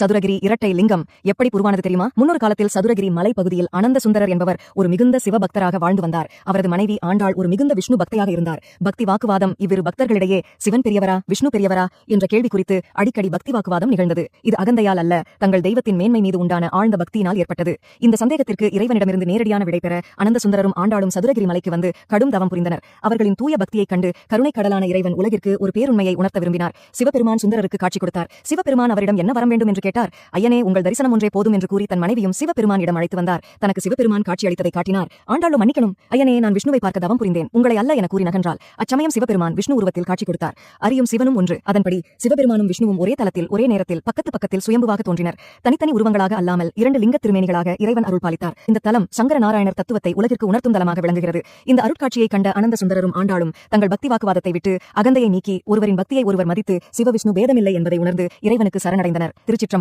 சதுரகிரி இரட்டை லிங்கம் எப்படி உருவானது தெரியுமா? முன்னொரு காலத்தில் சதுரகிரி மலைப்பகுதியில் அனந்த சுந்தரர் என்பவர் ஒரு மிகுந்த சிவபக்தராக வாழ்ந்து வந்தார். அவரது மனைவி ஆண்டாள் ஒரு மிகுந்த விஷ்ணு பக்தையாக இருந்தார். பக்தி வாக்குவாதம் இவ்விரு பக்தர்களிடையே சிவன் பெரியவரா விஷ்ணு பெரியவரா என்ற கேள்வி குறித்து அடிக்கடி பக்தி வாக்குவாதம் நிகழ்ந்தது. இது அகந்தையால் அல்ல, தங்கள் தெய்வத்தின் மேன்மை மீது உண்டான ஆழ்ந்த பக்தியினால் ஏற்பட்டது. இந்த சந்தேகத்திற்கு இறைவனிடமிருந்து நேரடியான விடை பெற அனந்த சுந்தரரும் ஆண்டாளும் சதுரகிரி மலைக்கு வந்து கடும் தவம் புரிந்தனர். அவர்களின் தூய பக்தியைக் கண்டு கருணை கடலான இறைவன் உலகிற்கு ஒரு பேருண்மையை உணர்த்த விரும்பினார். சிவபெருமான் சுந்தரருக்கு காட்சி கொடுத்தார். சிவபெருமான் அவரிடம் என்ன வரம் வேண்டும் என்று கேட்டார். ஐயனே, உங்கள் தரிசனம் ஒன்றே போதும் என்று கூறி தன் மனைவியும் சிவபெருமானிடம் அழைத்து வந்தார். தனக்கு சிவபெருமான் காட்சி அளித்ததை காட்டினார். ஆண்டாளோ மன்னிக்கணும் ஐயனே, நான் விஷ்ணுவை பார்க்க தவம் புரிந்தேன், உங்களை அல்ல என கூறி நகன்றாள். அச்சமயம் சிவபெருமான் விஷ்ணு உருவத்தில் காட்சி கொடுத்தார். அரியும் சிவனும் ஒன்று. அதன்படி சிவபெருமானும் விஷ்ணுவும் ஒரே தலத்தில் ஒரே நேரத்தில் பக்கத்தில் சுயம்புவாக தோன்றினர். தனித்தனி உருவங்களாக அல்லாமல் இரண்டு லிங்க திருமேனிகளாக இறைவன் அருள் பாலித்தார். இந்த தலம் சங்கர நாராயணர் தத்துவத்தை உலகிற்கு உணர்த்தும் தலமாக விளங்குகிறது. இந்த அருட்காட்சியை கண்ட அனந்த சுந்தரரும் ஆண்டாளும் தங்கள் பக்தி வாக்குவாதத்தை விட்டு அகந்தையை நீக்கி ஒருவரின் பக்தியை ஒருவர் மதித்து சிவவிஷ்ணு பேதமில்லை என்பதை உணர்ந்து இறைவனுக்கு சரணடைந்தனர். திருச்சிற்றம்பலம்.